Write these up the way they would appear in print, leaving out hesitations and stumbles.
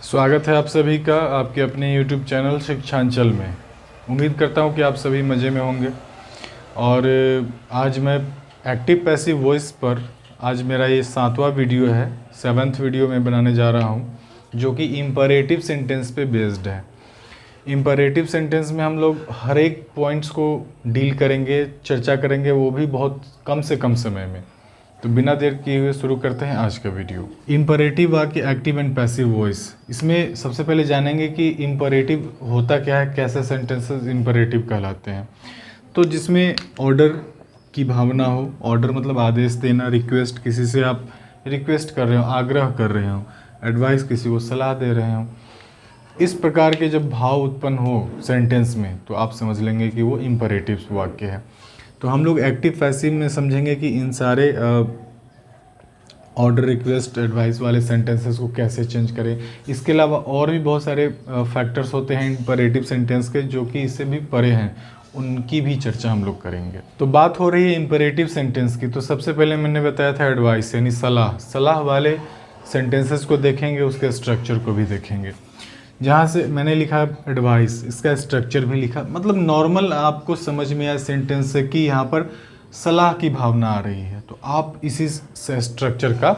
स्वागत है आप सभी का आपके अपने YouTube चैनल शिक्षांचल में। उम्मीद करता हूं कि आप सभी मज़े में होंगे। और आज मैं एक्टिव पैसिव वॉइस पर आज मेरा ये 7वां वीडियो है, 7th वीडियो में बनाने जा रहा हूं, जो कि इम्परेटिव सेंटेंस पे बेस्ड है। इम्परेटिव सेंटेंस में हम लोग हर एक पॉइंट्स को डील करेंगे, चर्चा करेंगे, वो भी बहुत कम से कम समय में। तो बिना देर किए हुए शुरू करते हैं आज का वीडियो। इम्परेटिव वाक्य, एक्टिव एंड पैसिव वॉइस। इसमें सबसे पहले जानेंगे कि इम्परेटिव होता क्या है, कैसे सेंटेंसेस इम्परेटिव कहलाते हैं। तो जिसमें ऑर्डर की भावना हो, ऑर्डर मतलब आदेश देना, रिक्वेस्ट, किसी से आप रिक्वेस्ट कर रहे हो, आग्रह कर रहे हो, एडवाइस किसी को सलाह दे रहे हो, इस प्रकार के जब भाव उत्पन्न हो सेंटेंस में तो आप समझ लेंगे कि वो इम्परेटिव वाक्य है। तो हम लोग एक्टिव पैसिव में समझेंगे कि इन सारे ऑर्डर, रिक्वेस्ट, एडवाइस वाले सेंटेंसेस को कैसे चेंज करें। इसके अलावा और भी बहुत सारे फैक्टर्स होते हैं इम्परेटिव सेंटेंस के जो कि इससे भी परे हैं, उनकी भी चर्चा हम लोग करेंगे। तो बात हो रही है इम्परेटिव सेंटेंस की। तो सबसे पहले मैंने बताया था एडवाइस यानी सलाह। सलाह वाले सेंटेंसेस को देखेंगे, उसके स्ट्रक्चर को भी देखेंगे। जहाँ से मैंने लिखा एडवाइस, इसका स्ट्रक्चर भी लिखा, मतलब नॉर्मल आपको समझ में आया सेंटेंस से कि यहाँ पर सलाह की भावना आ रही है, तो आप इसी स्ट्रक्चर का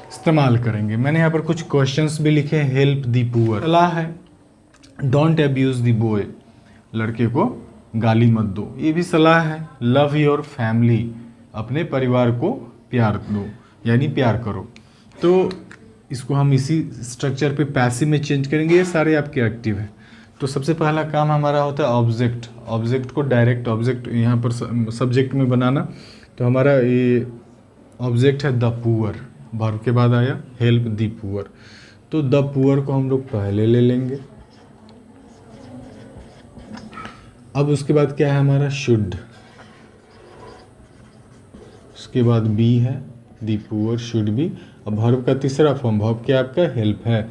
इस्तेमाल करेंगे। मैंने यहाँ पर कुछ क्वेश्चंस भी लिखे हैं। हेल्प दी पुअर, सलाह है। डोंट अब्यूज द बॉय, लड़के को गाली मत दो, ये भी सलाह है। लव योर फैमिली, अपने परिवार को प्यार दो यानी प्यार करो। तो इसको हम इसी स्ट्रक्चर पे पैसिव में चेंज करेंगे। ये सारे आपके एक्टिव हैं। तो सबसे पहला काम हमारा होता है ऑब्जेक्ट। ऑब्जेक्ट को डायरेक्ट ऑब्जेक्ट यहाँ पर सब्जेक्ट में बनाना। तो हमारा ये ऑब्जेक्ट है द पुअर, वर्ब के बाद आया हेल्प द पुअर। तो द पुअर को हम लोग पहले ले लेंगे। अब उसके बाद क्या है हमारा शुड, उसके बाद बी है द पुअर शुड बी। अब वर्ब का तीसरा फॉर्म, वर्ब क्या आपका हेल्प है,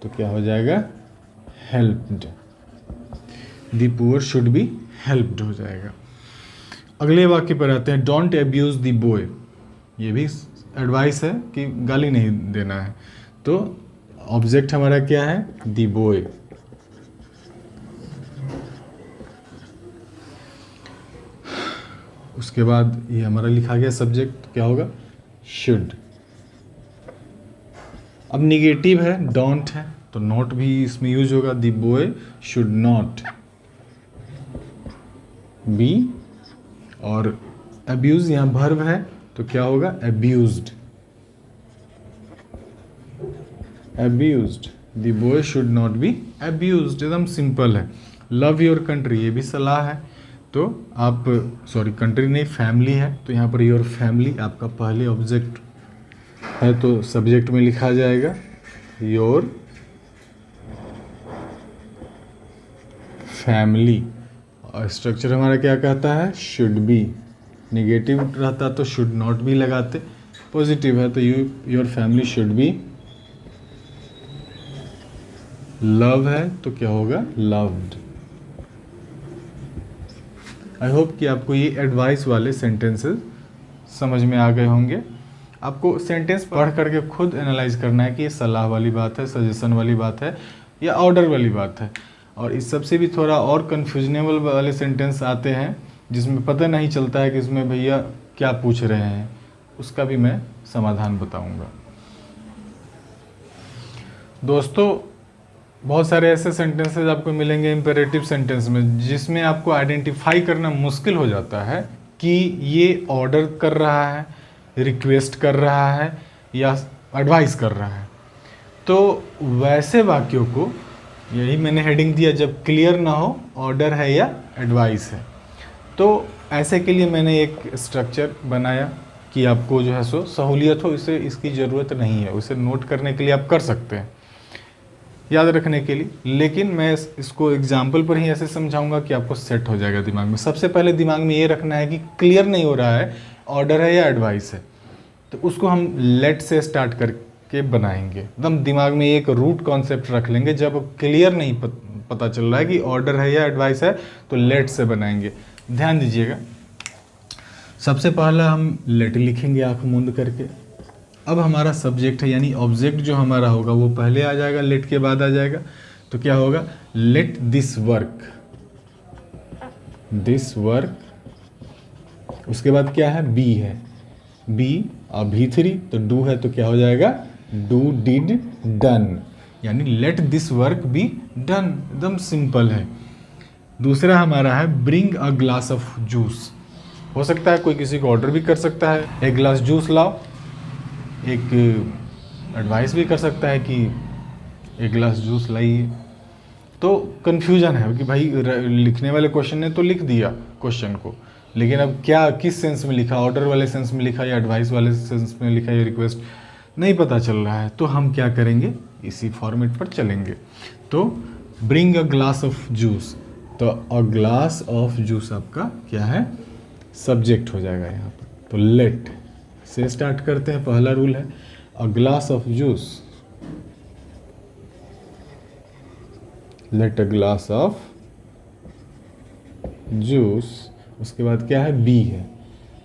तो क्या हो जाएगा helped. The poor should be helped हो जाएगा। अगले वाक्य पर आते हैं। डोंट अब्यूज द बॉय, ये भी एडवाइस है कि गाली नहीं देना है। तो ऑब्जेक्ट हमारा क्या है द बॉय। उसके बाद ये हमारा लिखा गया सब्जेक्ट क्या होगा शुड। अब निगेटिव है, डोंट है, तो नॉट भी इसमें यूज होगा। The boy should not be. और अब्यूज यहाँ वर्ब है, तो क्या होगा abused. Abused, the boy should not be abused, एकदम सिंपल है। लव योर कंट्री, ये भी सलाह है। तो आप सॉरी कंट्री नहीं फैमिली है, तो यहाँ पर योर फैमिली आपका पहले ऑब्जेक्ट है, तो सब्जेक्ट में लिखा जाएगा योर फैमिली। और स्ट्रक्चर हमारा क्या कहता है शुड बी। निगेटिव रहता तो शुड नॉट भी लगाते, पॉजिटिव है तो your family should be. Love है तो क्या होगा लव्ड। आई होप कि आपको ये एडवाइस वाले सेंटेंसेस समझ में आ गए होंगे। आपको सेंटेंस पढ़ करके खुद एनालाइज करना है कि ये सलाह वाली बात है, सजेशन वाली बात है या ऑर्डर वाली बात है। और इस सबसे भी थोड़ा और कन्फ्यूजनेबल वाले सेंटेंस आते हैं जिसमें पता नहीं चलता है कि इसमें भैया क्या पूछ रहे हैं, उसका भी मैं समाधान बताऊंगा। दोस्तों बहुत सारे ऐसे सेंटेंसेस आपको मिलेंगे इम्पेरेटिव सेंटेंस में जिसमें आपको आइडेंटिफाई करना मुश्किल हो जाता है कि ये ऑर्डर कर रहा है, रिक्वेस्ट कर रहा है या एडवाइस कर रहा है। तो वैसे वाक्यों को, यही मैंने हेडिंग दिया, जब क्लियर ना हो ऑर्डर है या एडवाइस है, तो ऐसे के लिए मैंने एक स्ट्रक्चर बनाया कि आपको जो है सो सहूलियत हो। इसे इसकी ज़रूरत नहीं है, उसे नोट करने के लिए आप कर सकते हैं याद रखने के लिए, लेकिन मैं इसको एग्जाम्पल पर ही ऐसे समझाऊंगा कि आपको सेट हो जाएगा दिमाग में। सबसे पहले दिमाग में ये रखना है कि क्लियर नहीं हो रहा है ऑर्डर है या एडवाइस है, तो उसको हम लेट से स्टार्ट करके बनाएंगे। एकदम दिमाग में एक रूट कॉन्सेप्ट रख लेंगे। जब क्लियर नहीं पता चल रहा है कि ऑर्डर है या एडवाइस है तो लेट से बनाएंगे। ध्यान दीजिएगा, सबसे पहला हम लेट लिखेंगे आंख मूंद करके। अब हमारा सब्जेक्ट है यानी ऑब्जेक्ट जो हमारा होगा वो पहले आ जाएगा, लेट के बाद आ जाएगा। तो क्या होगा, let this work, this work. उसके बाद क्या है, बी है, बी और भी3 तो डू है, तो क्या हो जाएगा, डू डिड डन, यानी let this work be done. एकदम सिंपल है। दूसरा हमारा है bring a glass of juice. हो सकता है कोई किसी को ऑर्डर भी कर सकता है, एक गिलास जूस लाओ। एक एडवाइस भी कर सकता है कि एक गिलास जूस लाइए। तो कन्फ्यूजन है कि भाई लिखने वाले क्वेश्चन ने तो लिख दिया क्वेश्चन को, लेकिन अब क्या किस सेंस में लिखा, ऑर्डर वाले सेंस में लिखा या एडवाइस वाले सेंस में लिखा या रिक्वेस्ट, नहीं पता चल रहा है। तो हम क्या करेंगे, इसी फॉर्मेट पर चलेंगे। तो bring a glass of juice, तो अ ग्लास ऑफ जूस आपका क्या है, सब्जेक्ट हो जाएगा यहाँ पर। तो लेट से स्टार्ट करते हैं, पहला रूल है a glass of juice, let a glass of juice. उसके बाद क्या है, बी है,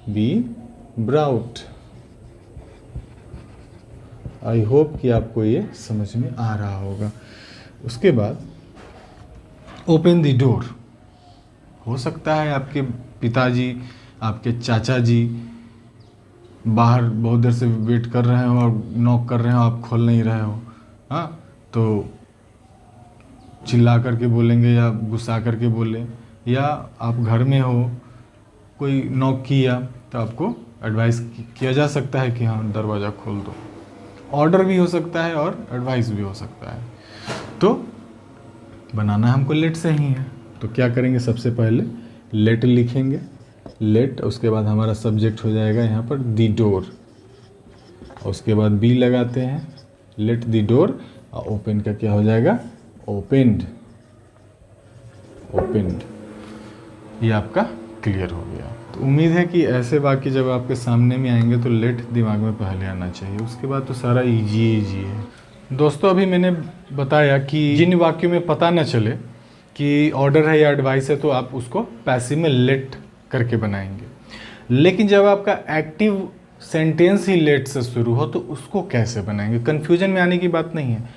बी ब्राउट। आई होप कि आपको ये समझ में आ रहा होगा। उसके बाद ओपन द डोर। हो सकता है आपके पिताजी, आपके चाचा जी बाहर बहुत देर से वेट कर रहे हो और नॉक कर रहे हो, आप खोल नहीं रहे हो, हाँ, तो चिल्ला करके बोलेंगे या गुस्सा करके बोले, या आप घर में हो, कोई नॉक किया तो आपको एडवाइस किया जा सकता है कि हाँ दरवाज़ा खोल दो। ऑर्डर भी हो सकता है और एडवाइस भी हो सकता है। तो बनाना हमको लेट से ही है। तो क्या करेंगे, सबसे पहले लेट लिखेंगे, लेट। उसके बाद हमारा सब्जेक्ट हो जाएगा यहाँ पर दी डोर, उसके बाद बी लगाते हैं, लेट दी डोर, और ओपन का क्या हो जाएगा, ओपेंड, ओपेंड। ये आपका क्लियर हो गया। तो उम्मीद है कि ऐसे वाक्य जब आपके सामने में आएंगे तो लेट दिमाग में पहले आना चाहिए, उसके बाद तो सारा इजी है। दोस्तों अभी मैंने बताया कि जिन वाक्यों में पता न चले कि ऑर्डर है या एडवाइस है तो आप उसको पैसिव में लेट करके बनाएंगे, लेकिन जब आपका एक्टिव सेंटेंस ही लेट से शुरू हो तो उसको कैसे बनाएंगे। कन्फ्यूजन में आने की बात नहीं है।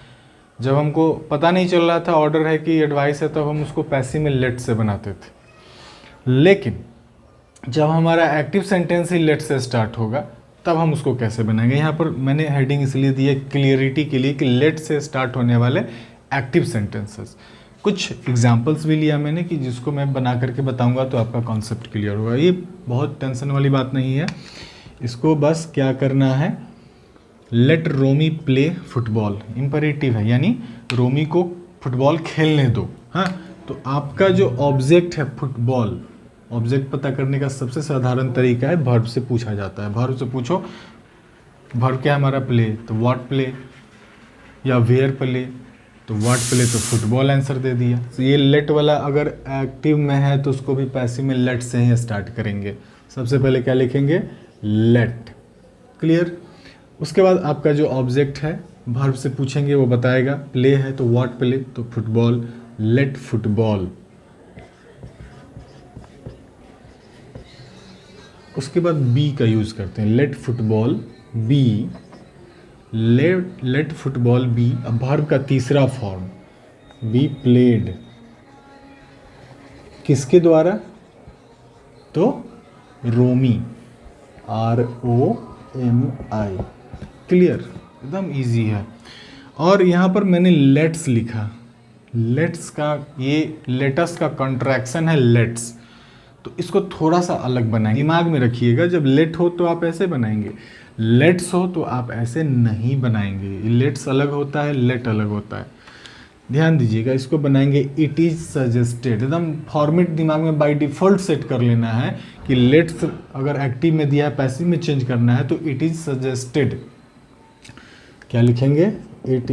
जब हमको पता नहीं चल रहा था ऑर्डर है कि एडवाइस है तब हम उसको पैसिव में लेट से बनाते थे, लेकिन जब हमारा एक्टिव सेंटेंस ही लेट से स्टार्ट होगा तब हम उसको कैसे बनाएंगे। यहाँ पर मैंने हेडिंग इसलिए दी है क्लियरिटी के लिए कि लेट से स्टार्ट होने वाले एक्टिव सेंटेंसेस। कुछ एग्जांपल्स भी लिया मैंने कि जिसको मैं बना करके बताऊंगा तो आपका कॉन्सेप्ट क्लियर होगा। ये बहुत टेंशन वाली बात नहीं है, इसको बस क्या करना है, लेट रोमी प्ले फुटबॉल, इम्परेटिव है यानी रोमी को फुटबॉल खेलने दो। हाँ, तो आपका जो ऑब्जेक्ट है फुटबॉल, ऑब्जेक्ट पता करने का सबसे साधारण तरीका है वर्ब से पूछा जाता है। वर्ब से पूछो, वर्ब क्या है हमारा, प्ले, तो व्हाट प्ले, या वेयर प्ले, तो व्हाट प्ले, तो फुटबॉल आंसर दे दिया। तो ये लेट वाला अगर एक्टिव में है तो उसको भी पैसिव में लेट से ही स्टार्ट करेंगे। सबसे पहले क्या लिखेंगे, लेट, क्लियर। उसके बाद आपका जो ऑब्जेक्ट है वर्ब से पूछेंगे वो बताएगा, प्ले है तो व्हाट प्ले, तो फुटबॉल, लेट फुटबॉल। उसके बाद बी का यूज करते हैं, let football be, let football be. अब वर्ब का तीसरा फॉर्म, बी प्लेड, किसके द्वारा, तो रोमी, ROMI, क्लियर, एकदम इजी है। और यहाँ पर मैंने लेट्स लिखा, लेट्स का ये लेटस का कॉन्ट्रैक्शन है लेट्स, तो इसको थोड़ा सा अलग बनाएंगे। दिमाग में रखिएगा, जब लेट हो तो आप ऐसे बनाएंगे, लेट्स हो तो आप ऐसे नहीं बनाएंगे। लेट्स अलग होता है, लेट अलग होता है, ध्यान दीजिएगा। इसको बनाएंगे इट इज़ सजेस्टेड, एकदम फॉर्मेट दिमाग में बाय डिफ़ॉल्ट सेट कर लेना है कि लेट्स अगर एक्टिव में दिया है, पैसिव में चेंज करना है तो इट इज़ सजेस्टेड। क्या लिखेंगे, इट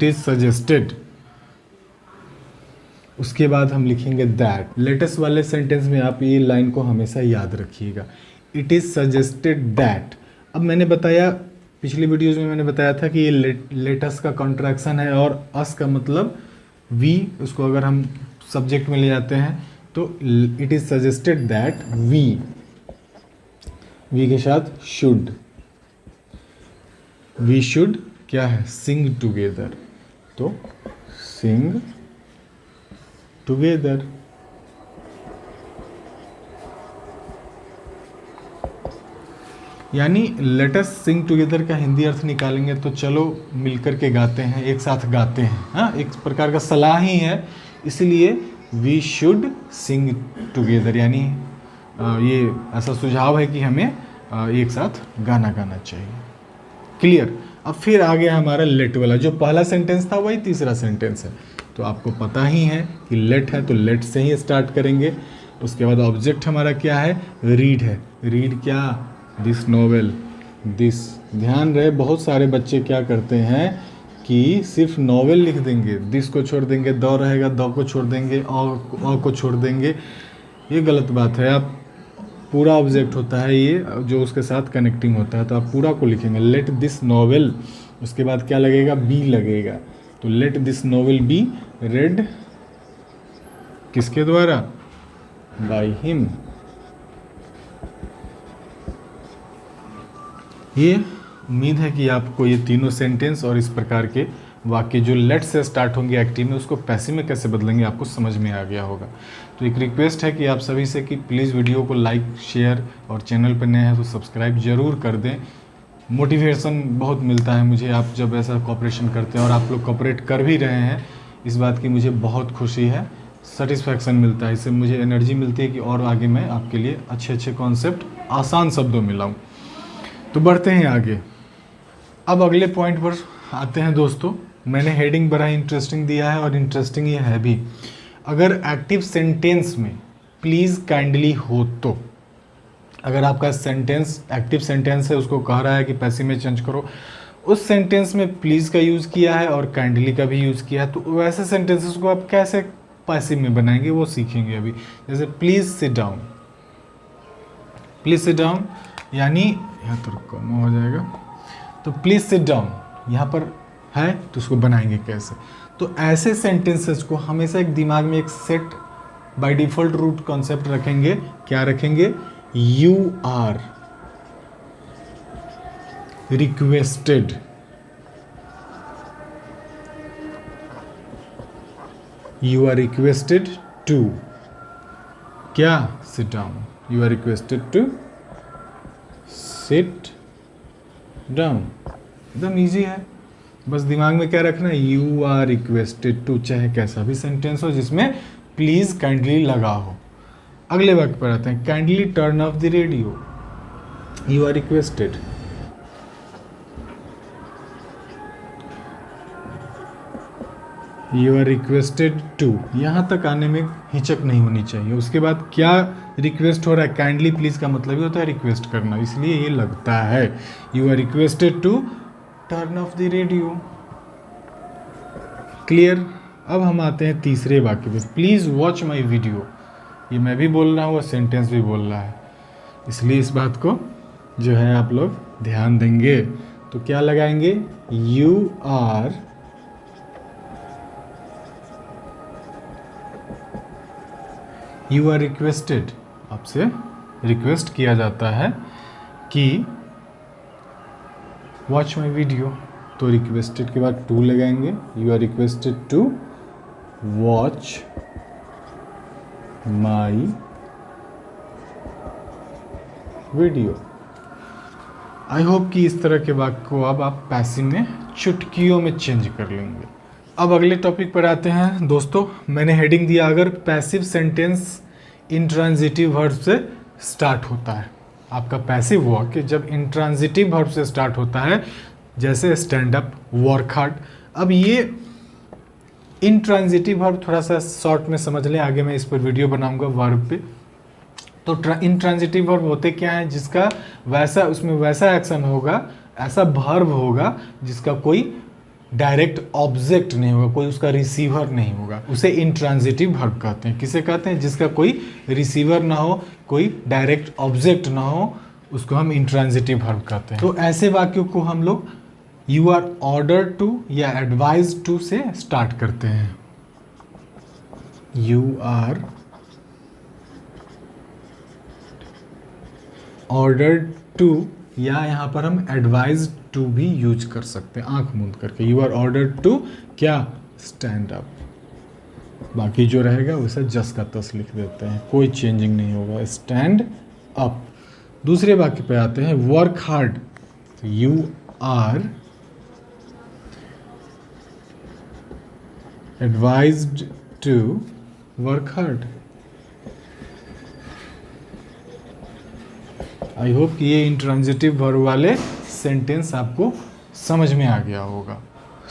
इज़ सजेस्टेड। उसके बाद हम लिखेंगे दैट। लेटेस्ट वाले सेंटेंस में आप ये लाइन को हमेशा याद रखिएगा, इट इज़ सजेस्टेड दैट। अब मैंने बताया, पिछली वीडियोज़ में मैंने बताया था कि ये लेटेस्ट का कॉन्ट्रैक्शन है और अस का मतलब वी, उसको अगर हम सब्जेक्ट में ले जाते हैं तो it is suggested that we के साथ वी शुड क्या है, सिंग टुगेदर, तो सिंग टुगेदर। यानी लेट अस सिंग टुगेदर का हिंदी अर्थ निकालेंगे तो चलो मिलकर के गाते हैं, एक साथ गाते हैं। हाँ, एक प्रकार का सलाह ही है, इसलिए वी शुड सिंग टुगेदर, यानी ये ऐसा सुझाव है कि हमें एक साथ गाना गाना चाहिए। क्लियर। अब फिर आ गया हमारा लेट वाला, जो पहला सेंटेंस था वही तीसरा सेंटेंस है। तो आपको पता ही है कि लेट है तो लेट से ही स्टार्ट करेंगे। उसके बाद ऑब्जेक्ट हमारा क्या है, रीड है। रीड क्या, दिस नॉवेल। दिस, ध्यान रहे बहुत सारे बच्चे क्या करते हैं कि सिर्फ नॉवेल लिख देंगे, दिस को छोड़ देंगे, द रहेगा, द को छोड़ देंगे, और को छोड़ देंगे। ये गलत बात है। आप पूरा ऑब्जेक्ट होता है ये जो उसके साथ कनेक्टिंग होता है, तो आप पूरा को लिखेंगे, लेट दिस नॉवेल। उसके बाद क्या लगेगा, बी लगेगा, तो let this novel be read किसके द्वारा, बाय हिम। ये उम्मीद है कि आपको ये तीनों सेंटेंस और इस प्रकार के वाक्य जो लेट से स्टार्ट होंगे एक्टिव में, उसको पैसिव में कैसे बदलेंगे आपको समझ में आ गया होगा। तो एक रिक्वेस्ट है कि आप सभी से कि प्लीज़ वीडियो को लाइक, शेयर और चैनल पर नए हैं तो सब्सक्राइब जरूर कर दें। मोटिवेशन बहुत मिलता है मुझे आप जब ऐसा कॉपरेशन करते हैं, और आप लोग कॉपरेट कर भी रहे हैं, इस बात की मुझे बहुत खुशी है, सेटिस्फैक्शन मिलता है। इससे मुझे एनर्जी मिलती है कि और आगे मैं आपके लिए अच्छे अच्छे कॉन्सेप्ट आसान शब्दों में लाऊँ। तो बढ़ते हैं आगे। अब अगले पॉइंट पर आते हैं दोस्तों। मैंने हेडिंग बड़ा इंटरेस्टिंग दिया है और इंटरेस्टिंग ये है भी। अगर एक्टिव सेंटेंस में प्लीज़ काइंडली हो तो, अगर आपका सेंटेंस एक्टिव सेंटेंस है उसको कह रहा है कि पैसिव में चेंज करो, उस सेंटेंस में प्लीज़ का यूज़ किया है और काइंडली का भी यूज़ किया है, तो वैसे सेंटेंसेस को आप कैसे पैसिव में बनाएंगे वो सीखेंगे अभी। जैसे please sit down, please sit down, यानी यहाँ तो कम हो जाएगा, तो प्लीज़ सिट डाउन यहाँ पर है तो उसको बनाएंगे कैसे। तो ऐसे सेंटेंसेस को हमेशा एक दिमाग में एक set by default root concept रखेंगे। क्या रखेंगे, you are requested, you are requested to क्या, sit down, you are requested to sit down. एकदम ईजी है, बस दिमाग में क्या रखना है, यू आर रिक्वेस्टेड टू, चाहे कैसा भी सेंटेंस हो जिसमें प्लीज़ काइंडली लगा हो। अगले वाक्य पर आते हैं, kindly turn off the radio, you are requested, you are requested to. यहाँ तक आने में हिचक नहीं होनी चाहिए। उसके बाद क्या रिक्वेस्ट हो रहा है, काइंडली प्लीज़ का मतलब ही होता है रिक्वेस्ट करना, इसलिए ये लगता है you are requested to turn off the radio. Clear. अब हम आते हैं तीसरे वाक्य पे, प्लीज़ वॉच माई वीडियो। ये मैं भी बोल रहा हूँ और सेंटेंस भी बोल रहा है, इसलिए इस बात को जो है आप लोग ध्यान देंगे। तो क्या लगाएंगे, यू आर रिक्वेस्टेड, आपसे रिक्वेस्ट किया जाता है कि वॉच माई वीडियो, तो रिक्वेस्टेड के बाद टू लगाएंगे, you are requested to watch my video. I hope कि इस तरह के वाक्य को अब आप पैसिव में चुटकियों में चेंज कर लेंगे। अब अगले टॉपिक पर आते हैं दोस्तों। मैंने हेडिंग दिया, अगर पैसिव सेंटेंस इंट्रांजिटिव वर्ब से स्टार्ट होता है। आपका पैसिव हुआ कि जब इंट्रांजिटिव वर्ब से स्टार्ट होता है, जैसे स्टैंड अप, वर्क हार्ड। अब ये इंट्रांजिटिव वर्ब थोड़ा सा शॉर्ट में समझ लें, आगे मैं इस पर वीडियो बनाऊंगा वर्ब पे। तो इंट्रांजिटिव वर्ब होते क्या है, जिसका वैसा उसमें वैसा एक्शन होगा, ऐसा वर्ब होगा जिसका कोई डायरेक्ट ऑब्जेक्ट नहीं होगा, कोई उसका रिसीवर नहीं होगा, उसे इंट्रांजिटिव वर्ब कहते हैं। किसे कहते हैं, जिसका कोई रिसीवर ना हो, कोई डायरेक्ट ऑब्जेक्ट ना हो, उसको हम इंट्रांजिटिव वर्ब कहते हैं। तो ऐसे वाक्यों को हम लोग यू आर ऑर्डर टू या एडवाइज टू से स्टार्ट करते हैं। यू आर ऑर्डर्ड टू, या यहाँ पर हम एडवाइज टू भी यूज कर सकते हैं आंख मूंद करके। यू आर ऑर्डर्ड टू क्या, स्टैंड अप। बाकी जो रहेगा वैसे जस का तस लिख देते हैं, कोई चेंजिंग नहीं होगा, स्टैंड अप। दूसरे वाक्य पे आते हैं, वर्क हार्ड। तो you are advised to work hard. I hope कि ये इंट्रांजिटिव वर्ब वाले सेंटेंस आपको समझ में आ गया होगा।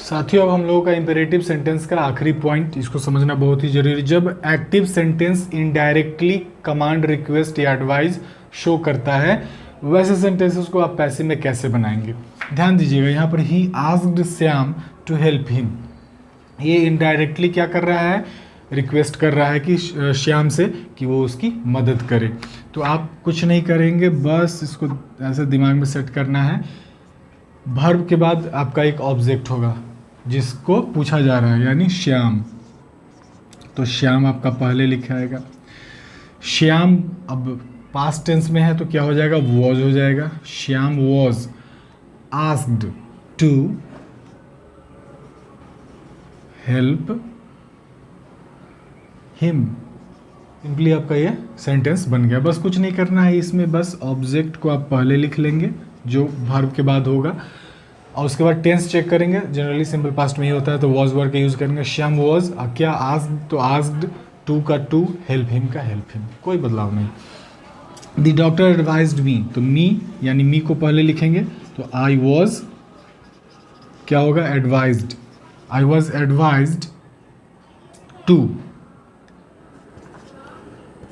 साथियों, अब हम लोगों का इंपेरेटिव सेंटेंस का आखिरी पॉइंट, इसको समझना बहुत ही जरूरी। जब active sentence indirectly command, request या एडवाइस शो करता है, वैसे सेंटेंसेस को आप पैसिव में कैसे बनाएंगे। ध्यान दीजिएगा, यहाँ पर ही asked Shyam to help him, ये इनडायरेक्टली क्या कर रहा है, रिक्वेस्ट कर रहा है कि श्याम से कि वो उसकी मदद करे। तो आप कुछ नहीं करेंगे, बस इसको ऐसे दिमाग में सेट करना है। वर्ब के बाद आपका एक ऑब्जेक्ट होगा जिसको पूछा जा रहा है, यानी श्याम। तो श्याम आपका पहले लिखा आएगा। श्याम अब पास्ट टेंस में है तो क्या हो जाएगा, वॉज हो जाएगा। Shyam was asked to help him. Simply आपका ये सेंटेंस बन गया। बस कुछ नहीं करना है इसमें, बस ऑब्जेक्ट को आप पहले लिख लेंगे जो वर्ब के बाद होगा, और उसके बाद टेंस चेक करेंगे। जनरली सिंपल पास्ट में ही होता है तो वॉज वर्ब का यूज करेंगे। श्याम वॉज क्या, आस्क्ड तो आस्क्ड, टू का टू, हेल्प हिम का हेल्प हिम, कोई बदलाव नहीं। द डॉक्टर एडवाइज्ड मी, तो मी यानी मी को पहले लिखेंगे। तो आई वॉज क्या होगा, advised. I was advised to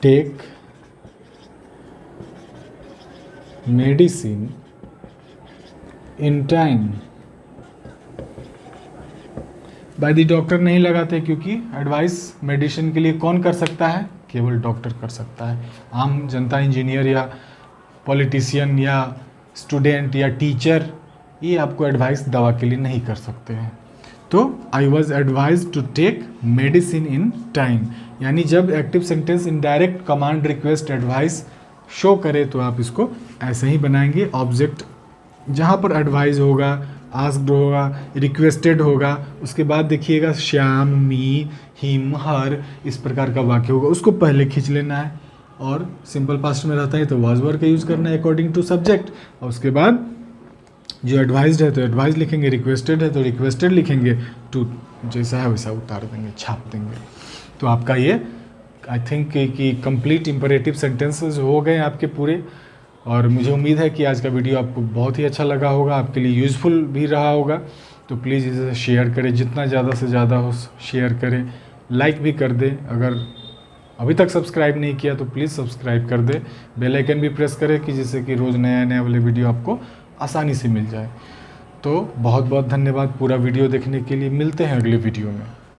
take medicine in time. By the doctor नहीं लगाते क्योंकि एडवाइस मेडिसिन के लिए कौन कर सकता है, केवल डॉक्टर कर सकता है। आम जनता, इंजीनियर या पॉलिटिशियन या स्टूडेंट या टीचर, ये आपको एडवाइस दवा के लिए नहीं कर सकते हैं। तो I was advise to take medicine in time, यानी जब active sentence indirect command, request, advice show करे तो आप इसको ऐसे ही बनाएंगे। ऑब्जेक्ट जहाँ पर एडवाइस होगा, आस्क्ड होगा, रिक्वेस्टेड होगा, उसके बाद देखिएगा श्याम, मी, हिम, हर, इस प्रकार का वाक्य होगा, उसको पहले खींच लेना है। और सिंपल पास्ट में रहता है तो वाज वर्ब का यूज़ करना है अकॉर्डिंग टू सब्जेक्ट। और उसके बाद जो एडवाइज्ड है तो एडवाइस लिखेंगे, रिक्वेस्टेड है तो रिक्वेस्टेड लिखेंगे, टू जैसा है वैसा उतार देंगे, छाप देंगे। तो आपका ये आई थिंक कि कंप्लीट इंपरेटिव सेंटेंसेस हो गए आपके पूरे। और मुझे उम्मीद है कि आज का वीडियो आपको बहुत ही अच्छा लगा होगा, आपके लिए यूज़फुल भी रहा होगा। तो प्लीज़ इसे शेयर करें, जितना ज़्यादा से ज़्यादा हो शेयर करें, लाइक भी कर दें। अगर अभी तक सब्सक्राइब नहीं किया तो प्लीज़ सब्सक्राइब कर दें, बेल आइकन भी प्रेस करें कि जिससे कि रोज़ नया वाले वीडियो आपको आसानी से मिल जाए। तो बहुत बहुत धन्यवाद पूरा वीडियो देखने के लिए। मिलते हैं अगले वीडियो में।